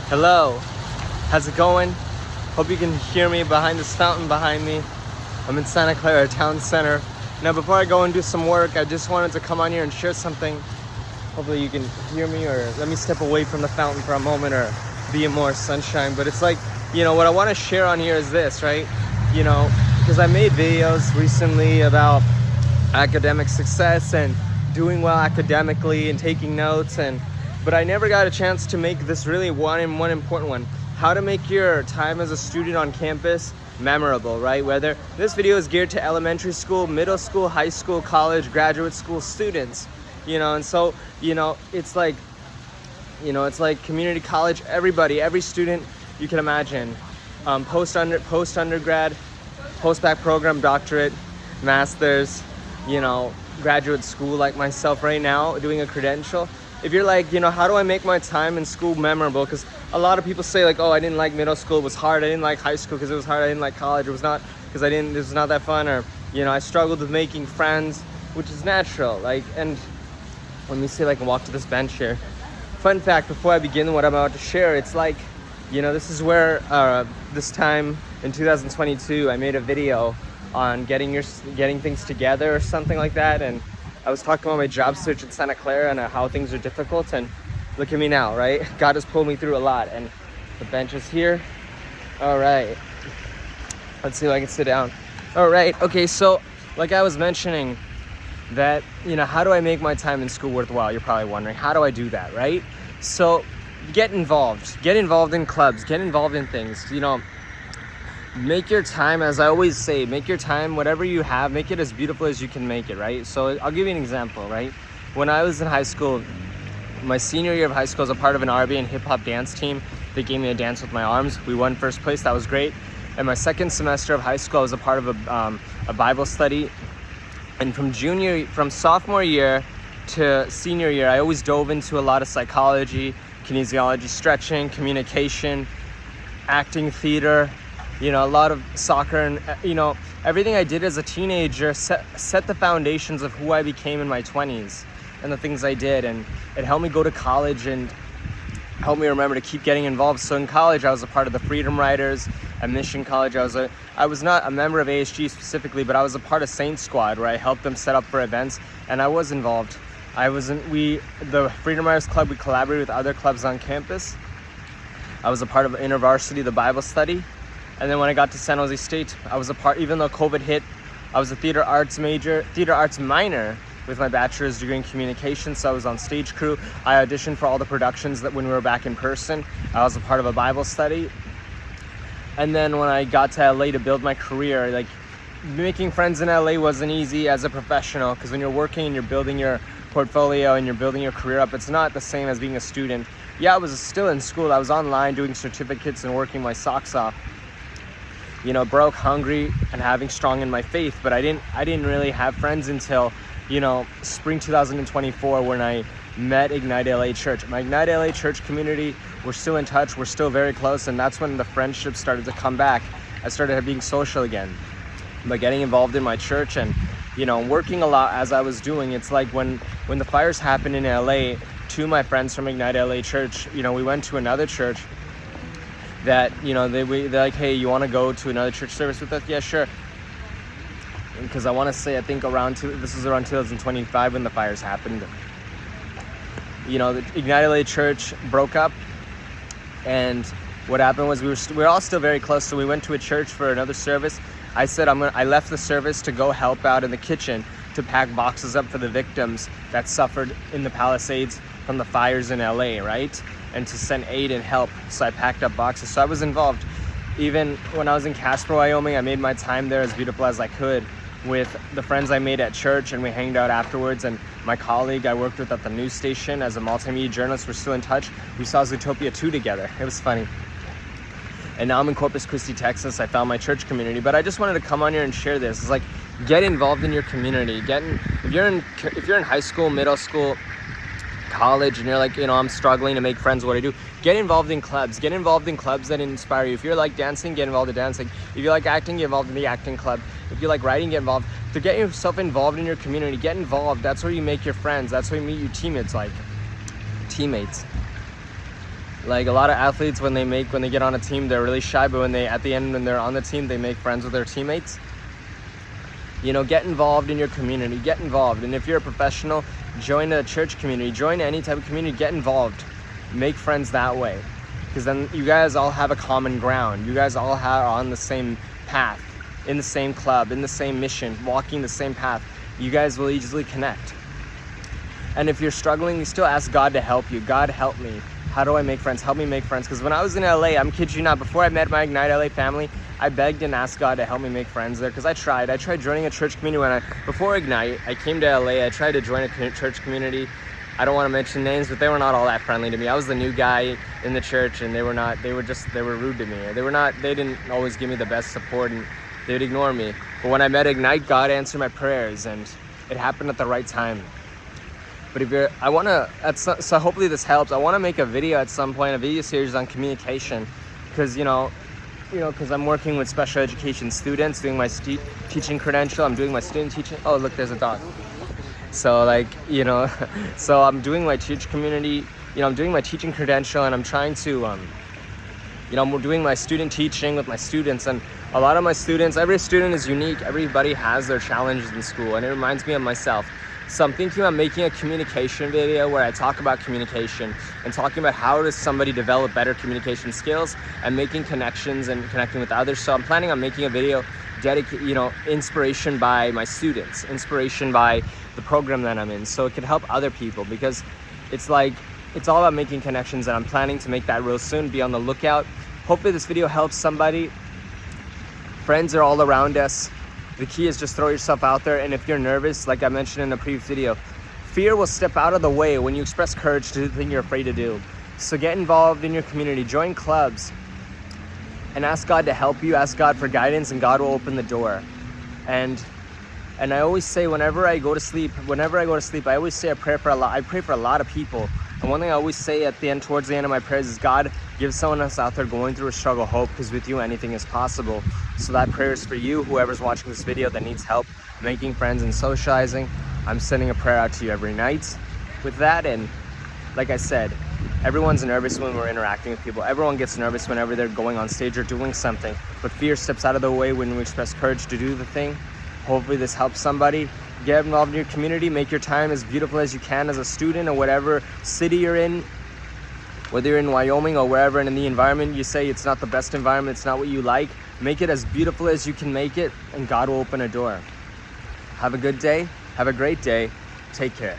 Hello, how's it going? Hope you can hear me behind this fountain behind me. I'm in Santa Clara Town Center. Now before I go and do some work, I just wanted to come on here and share something. Hopefully you can hear me, or let me step away from the fountain for a moment or be in more sunshine. But it's like, what I want to share on here is this, right? Because I made videos recently about academic success and doing well academically and taking notes, but I never got a chance to make this really one important one. How to make your time as a student on campus memorable, right? Whether this video is geared to elementary school, middle school, high school, college, graduate school students, and so, it's like, it's like community college, everybody, every student you can imagine, post-undergrad, post-bac program, doctorate, master's, graduate school like myself right now, doing a credential. If you're like, how do I make my time in school memorable? Because a lot of people say like, oh, I didn't like middle school, it was hard. I didn't like high school because it was hard. I didn't like college, it was not, because it was not that fun. Or, I struggled with making friends, which is natural. And let me see if I can walk to this bench here. Fun fact, before I begin what I'm about to share, it's like, this is where this time in 2022, I made a video on getting things together or something like that. And I was talking about my job search in Santa Clara and how things are difficult, and look at me now, right? God has pulled me through a lot, and the bench is here. All right, let's see if I can sit down. All right, okay, so like I was mentioning that, how do I make my time in school worthwhile? You're probably wondering, how do I do that, right? So get involved in clubs, get involved in things, make your time, as I always say, make your time, whatever you have, make it as beautiful as you can make it, right? So I'll give you an example, right? When I was in high school, my senior year of high school, I was a part of an R&B and hip-hop dance team. They gave me a dance with my arms. We won first place. That was great. And my second semester of high school, I was a part of a Bible study. And from sophomore year to senior year, I always dove into a lot of psychology, kinesiology, stretching, communication, acting, theater, a lot of soccer, and everything I did as a teenager set the foundations of who I became in my 20s and the things I did, and it helped me go to college and helped me remember to keep getting involved. So in college, I was a part of the Freedom Riders at Mission College. I was not a member of ASG specifically, but I was a part of Saint Squad, where I helped them set up for events, and I was involved. The Freedom Riders Club, we collaborated with other clubs on campus. I was a part of InterVarsity, the Bible study. And then when I got to San Jose State, I was a part, even though COVID hit, I was a theater arts minor with my bachelor's degree in communication. So I was on stage crew. I auditioned for all the productions that when we were back in person. I was a part of a Bible study. And then when I got to LA to build my career, like making friends in LA wasn't easy as a professional, because when you're working and you're building your portfolio and you're building your career up, it's not the same as being a student. Yeah, I was still in school. I was online doing certificates and working my socks off. Broke, hungry, and having strong in my faith. But I didn't really have friends until, spring 2024, when I met Ignite LA Church. My Ignite LA Church community, we're still in touch, we're still very close, and that's when the friendships started to come back. I started being social again. By getting involved in my church and, working a lot as I was doing, it's like when the fires happened in LA, two of my friends from Ignite LA Church, we went to another church that, they're like, hey, you want to go to another church service with us? Yeah, sure. Because I want to say, I think this was around 2025 when the fires happened. The Ignite LA Church broke up, and what happened was we were all still very close, so we went to a church for another service. I said I left the service to go help out in the kitchen to pack boxes up for the victims that suffered in the Palisades from the fires in LA, right? And to send aid and help. So I packed up boxes. So I was involved. Even when I was in Casper, Wyoming, I made my time there as beautiful as I could with the friends I made at church, and we hanged out afterwards. And my colleague I worked with at the news station as a multimedia journalist, we're still in touch. We saw Zootopia 2 together. It was funny. And now I'm in Corpus Christi, Texas. I found my church community. But I just wanted to come on here and share this. It's like, get involved in your community. If you're in high school, middle school, college, and you're like, I'm struggling to make friends, what do I do? Get involved in clubs. Get involved in clubs that inspire you. If you're like dancing, get involved in dancing. If you like acting, get involved in the acting club. If you like writing, get involved. To get yourself involved in your community, get involved. That's where you make your friends. That's where you meet your teammates. Like a lot of athletes, when they get on a team, they're really shy, but at the end, when they're on the team, they make friends with their teammates. Get involved in your community, get involved. And if you're a professional, join a church community, join any type of community, get involved, make friends that way. Because then you guys all have a common ground. You guys all are on the same path, in the same club, in the same mission, walking the same path. You guys will easily connect. And if you're struggling, you still ask God to help you. God, help me. How do I make friends? Help me make friends. Because when I was in LA, I'm kidding you not, before I met my Ignite LA family, I begged and asked God to help me make friends there. Because I tried joining a church community. Before Ignite, I came to LA. I tried to join a church community. I don't want to mention names, but they were not all that friendly to me. I was the new guy in the church, and they were rude to me. They didn't always give me the best support, and they would ignore me. But when I met Ignite, God answered my prayers, and it happened at the right time. But so hopefully this helps. I want to make a video at some point, a video series on communication, because because I'm working with special education students, doing my teaching credential. I'm doing my student teaching. Oh, look, there's a dog. So so I'm doing my teach community. I'm doing my teaching credential, and I'm trying to I'm doing my student teaching with my students, and a lot of my students, every student is unique. Everybody has their challenges in school, and it reminds me of myself. So I'm thinking about making a communication video where I talk about communication and talking about how does somebody develop better communication skills and making connections and connecting with others. So I'm planning on making a video inspiration by my students, inspiration by the program that I'm in, so it could help other people, because it's all about making connections, and I'm planning to make that real soon. Be on the lookout. Hopefully this video helps somebody. Friends are all around us. The key is just throw yourself out there, and if you're nervous, like I mentioned in a previous video, fear will step out of the way when you express courage to do the thing you're afraid to do. So get involved in your community, join clubs, and ask God to help you, ask God for guidance, and God will open the door. And I always say, whenever I go to sleep, I always say I pray for a lot of people. And one thing I always say towards the end of my prayers is, God, give someone else out there going through a struggle hope, because with you anything is possible. So that prayer is for you, whoever's watching this video that needs help making friends and socializing. I'm sending a prayer out to you every night with that. And like I said, everyone's nervous when we're interacting with people. Everyone gets nervous whenever they're going on stage or doing something, but fear steps out of the way when we express courage to do the thing. Hopefully this helps somebody. Get involved in your community, make your time as beautiful as you can as a student, or whatever city you're in, whether you're in Wyoming or wherever, and in the environment you say it's not the best environment, it's not what you like, make it as beautiful as you can make it, and God will open a door. Have a good day, have a great day, take care.